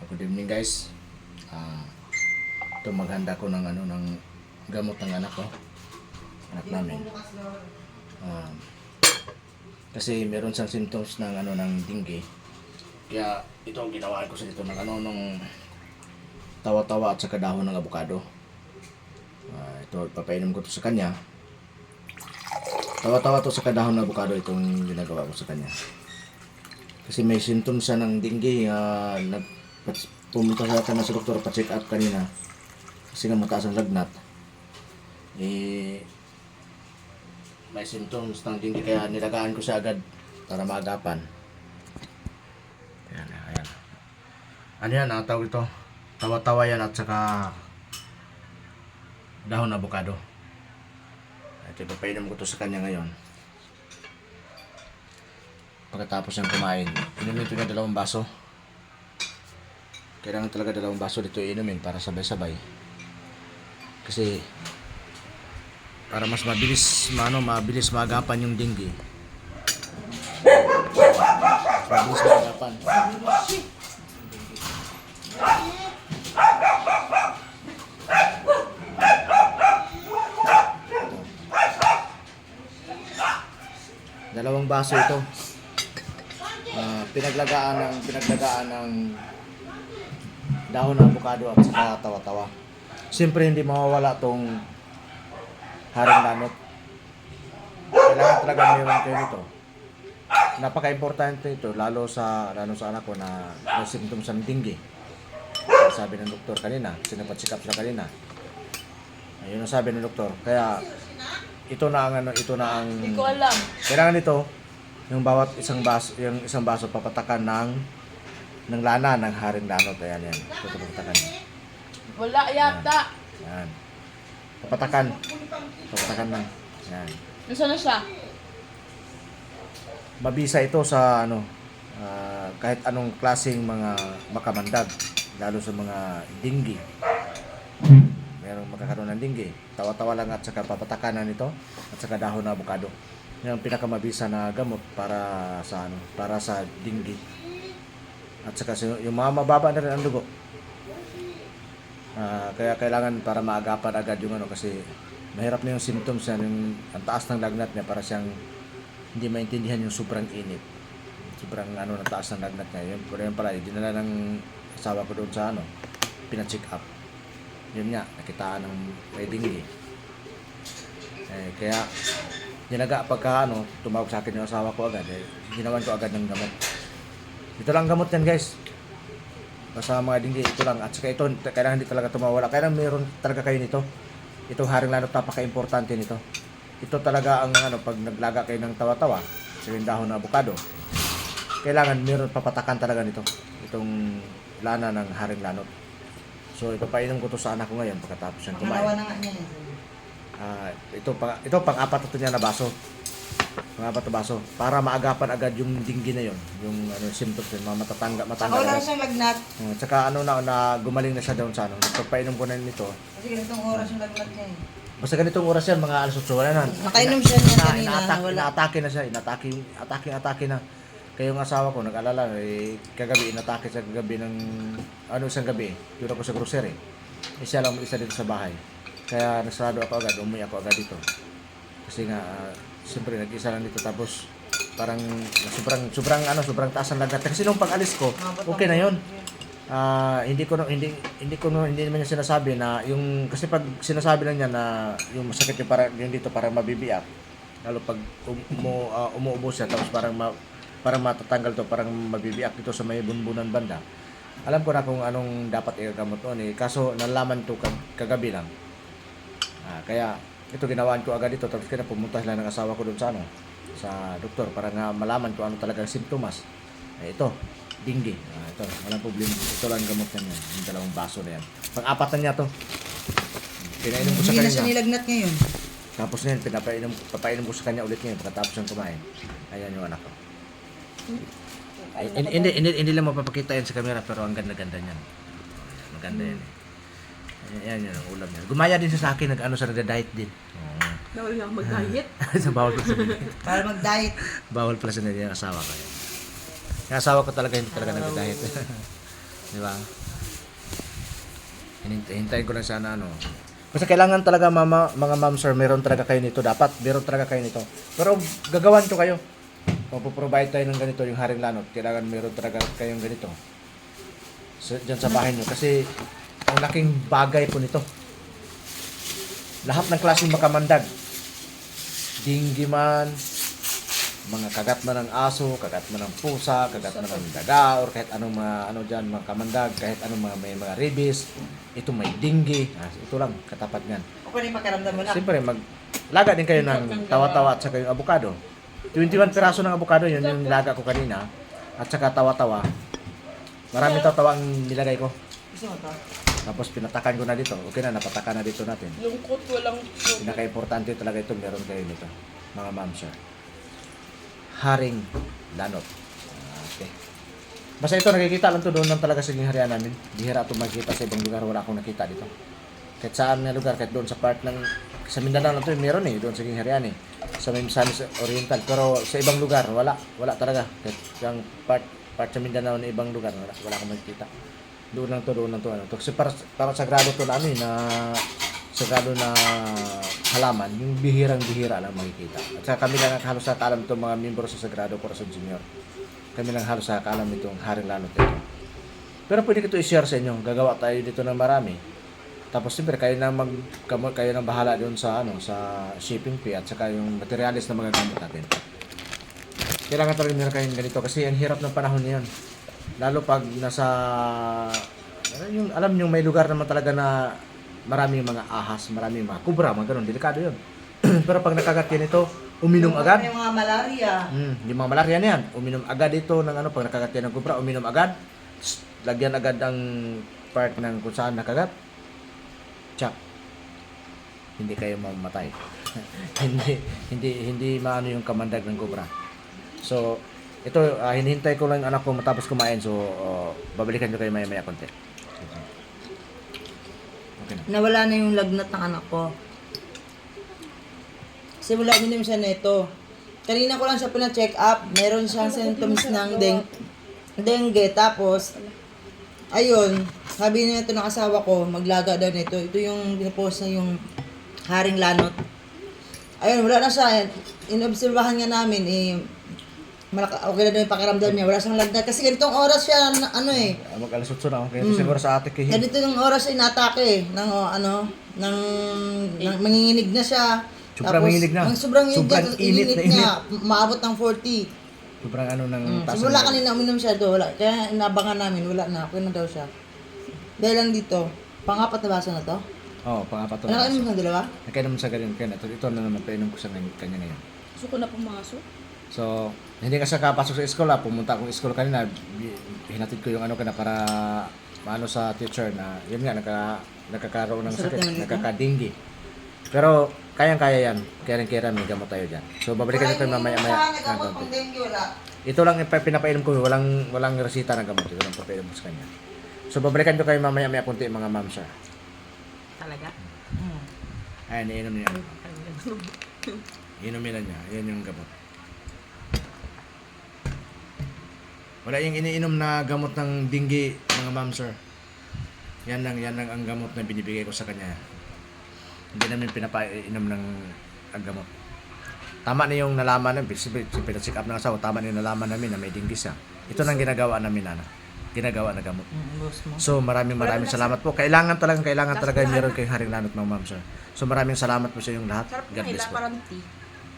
Good evening guys. Ito maghanda ko ng ng gamot ng anak ko. Anak namin. Kasi meron siyang symptoms ng ng dengue. Kaya ito ang ginawa ko sa dito ng nung tawa-tawa at saka dahon ng avocado. Ito papainom ko to sa kanya. Tawa-tawa to sa dahon ng avocado, itong ginagawa ko sa kanya. Kasi may symptoms siya ng dengue. Pumunta sa akin sa doktor, pa-check up kanina. Kasi nga mataas ang lagnat. May symptoms ng dengue kaya nilagaan ko siya agad para maagapan. Ayan. Ano yan, ang tawag ito? Tawa-tawa yan at saka dahon ng avocado. Ito, ipapainom ko to sa kanya ngayon. Pagkatapos niyang kumain, inumin ito niya 2 baso. Kailangan talaga 2 baso dito inumin para sabay-sabay. Kasi para mas mabilis maagapan yung dengue. Mabilis maagapan. Dalawang baso ito. Pinaglagaan ng dahon ng avocado at saka tawa-tawa. Siyempre hindi mawawala tong haring lanot. Kailangan talaga meron kayo nito. Napaka-importante ito lalo sa anak ko na may symptoms ng dengue. Sabi ng doktor kanina, sinapat-check up siya kanina. Ayun ang sabi ng doktor. Kaya ito na ang Hindi ko alam. kailangan nito yung bawat isang baso papatakan ng lana ng haring lanot. Ayan. Ito papatakan. Wala yata. Ayan. Papatakan lang. Ayan. Nasaan na siya? Mabisa ito sa kahit anong klaseng mga makamandag, lalo sa mga dengue. Merong magkakaroon ng dengue. Tawa-tawa lang at saka papatakanan nito at saka dahon ng avocado. Yan ang pinakamabisa na gamot para sa dengue. At saka yung mga mababa na rin ang dugo. Kaya kailangan para maagapan agad yung kasi mahirap na yung symptoms niya, ang taas ng lagnat niya, para siyang hindi maintindihan yung sobrang init. Sobrang ng taas ng lagnat niya. Yun pala, dinala ng asawa ko doon sa pina-check up. Yun nga, nakitaan ng may dengue. Kaya ginaga pagka tumawag sa akin yung asawa ko agad, ginawan ko agad ng gamot. Ito lang gamot yan guys. Basta mga dengue, ito lang. At saka ito, kailangan hindi talaga tumawala. Kailangan meron talaga kayo nito. Itong haring lanot, napaka-importante nito. Ito talaga ang pag naglaga kayo ng tawa-tawa, sa yung dahon ng avocado, kailangan meron papatakan talaga nito. Itong lana ng haring lanot. So ipapainom ko to sa anak ko ngayon pagkatapos siyang kumain. Pangalawa na nga niya. Ito pang-apat na niya na baso. Pang-apat na baso. Para maagapan agad yung dengue na yon, yung symptoms yun, matanggal. Ako lang siyang lagnat. Tsaka na gumaling na siya doon sa pagpainom ko na nito. Kasi ganitong oras yung lagnat niya eh. Basta ganitong oras yan, mga alas 8, wala na. Nakainom siya niya kanina. Inaatake na siya, atake na. Kaya yung asawa ko, nag-alala, kagabi, inatake siya kagabi ng, isang gabi, doon ako sa grocery. Siya lang isa dito sa bahay. Kaya nasarado ako agad, umuwi ako agad dito. Kasi nga, siyempre, nag-isa lang dito, tapos, parang, sobrang taas ang lagnat. Kasi nung pag-alis ko, okay na yun. Hindi naman niya sinasabi na kasi pag sinasabi lang niya na yung masakit yung dito parang mabibiyak, lalo pag umuubo siya, tapos parang matatanggal to, parang mabibiyak dito sa may bunbunan banda. Alam ko na kung anong dapat igagamot noon kaso nalaman to kagabi lang. Kaya ito ginawaan ko agad dito, tapos kaya pumunta sila ng asawa ko doon sa doktor para nga malaman kung ano talagang simptomas. Ito dengue. Ito, walang problema. Ito lang gamot niya. Yung 2 baso na yan. Pang-apat na niya to. Pinainom ko sa kanya. Hindi na siya nilagnat ngayon. Tapos na yun, papainom ko sa kanya ulit ngayon pagkatapos siyang kumain. Ayan yung anak ko. Hindi lang mapapakita yan sa camera, pero ang ganda-ganda niyan. Maganda yan. Ayan yun ang ulam niya. Gumaya din siya sa akin, nag-diet din. Bawal nga mag-diet. Bawal pala sa Para mag-diet. Bawal pala sa yung asawa ko. Yung asawa ko talaga hindi talaga nag-diet. Di ba? Hintayin ko lang sana ano. Kasi kailangan talaga mga ma'am sir, meron talaga kayo nito. Dapat, meron talaga kayo nito. Pero gagawan ko kayo. Magpo-provide tayo ng ganito, yung haring lanot. Kailangan meron talaga kayong ganito. Diyan sa bahay nyo. Kasi ang laking bagay po nito. Lahat ng klaseng makamandag. Dinggi man, mga kagat man ng aso, kagat man ng pusa, kagat man ng daga, or kahit anong mga ano dyan, mga kamandag, kahit anong mga may mga ribis, ito may dinggi, ito lang, katapat nyan. O kung makaramdam mo na. Siyempre, maglaga din kayo ng tawa-tawa at saka yung avocado. 21 piraso ng avocado, yun yung nilaga ko kanina, at saka tawa-tawa. Maraming tawa ang nilagay ko. Gusto mo to? Tapos pinatakan ko na dito. Okay na, napatakan na dito natin. Lungkot, walang sugar. Pinaka-importante talaga ito, meron kayo nito, mga ma'am sir. Haring lanot. Okay. Basta ito, nakikita lang to doon lang talaga sa harian namin. Bihira ito makikita sa ibang lugar, wala akong nakita dito. Kahit saan na lugar, kahit doon sa part ng, sa Mindanao lang ito, meron doon sa harian sa Misamis Oriental. Pero sa ibang lugar, wala talaga. Kahit yung part sa Mindanao na ibang lugar, wala akong makikita. Doon lang to. Ano. Kasi para sagrado to na sagrado na halaman, yung bihirang-bihira lang makikita. At saka kami lang halos nakakalam itong mga membro sa Sagrado Corazon Junior. Kami lang halos nakakalam itong haring lanot ito. Pero pwede ko ito i-share sa inyo. Gagawa tayo dito ng marami. Tapos siyempre kayo nang bahala doon sa sa shipping fee at saka yung materialis na mga gamit natin. Kailangan talaga meron kayong ganito kasi ang hirap ng panahon niyan. Lalo pag nasa alam niyo may lugar naman talaga na maraming mga ahas, maraming mga kubra, mga ganun, delikado yun. Pero pag nakagat yan ito, uminom agad. Yung mga malaria. Yung mga malaria na yan, uminom agad ito ng pag nakagat yan ng kubra, uminom agad. Lagyan agad ang part ng kung saan nakagat. Tsak. Hindi kayo mamamatay. hindi maano yung kamandag ng kubra. So, ito, hinihintay ko lang yung anak ko matapos kumain. So, babalikan ko kayo maya-maya konti. Okay na. Nawala na yung lagnat ng anak ko. Simula minom siya nito. Kanina ko lang siya pina-check up. Meron siyang symptoms ng dengue. Tapos, ayun, sabi niya ito ng asawa ko, maglaga daw nito. Ito yung pinapost na yung haring lanot. Ayun, wala na siya. Inobserbahan nga namin, okay na daw yung pakiramdam niya. Wala siyang lagnat. Kasi ganitong oras siya, Mag-alas 8 na. Kaya siguro sa ate kay ganito yung oras siya inatake ng manginginig na siya. Sobrang manginginig na. Sobrang Sobrang init na niya. Maabot ng 40. Sobrang ng taas. Simula kanina uminom siya doon. Wala. Kaya inabangan namin. Wala na. Okay na daw siya. Dahil lang dito. Pang-apat na baso na to. Oo, pang-apat Ano kayo mo sa dalawa? Nakainom sa ganyan kanya. Ito na naman, painom ko sa kanya ngayon. Gusto ko na pumasok. So, hindi kasi kapasok sa school pumunta akong school kanina, hinatid ko yung para maano sa teacher na yun nga nakakaroon ng Masarap sakit, naman ito. nakakadinggi. Pero kayang-kaya yan, kaya may gamot tayo diyan. So babalikan ko mamaya-maya. Ito lang yung pinapainom ko, walang resita ng gamot, ito lang papainom ko sa kanya. So babalikan ko kayo mamaya-maya kunti mga ma'am sir. Talaga? Ayan, iinom niya. Iinumin na niya, yan yung gamot. Wala yung iniinom na gamot ng dinggi, mga ma'am sir. Yan lang ang gamot na binibigay ko sa kanya. Hindi namin pinapainom ng ang gamot. Tama na yung nalaman namin, pina-check up ng asawa, tama na yung nalaman namin na may dinggi siya. Ito nang ginagawa namin, ginagawa na gamot. So maraming salamat po. Kailangan talaga meron kayong haring lanot, mga ma'am sir. So maraming salamat po sa inyong lahat. Sarap God na bless po. parang tea.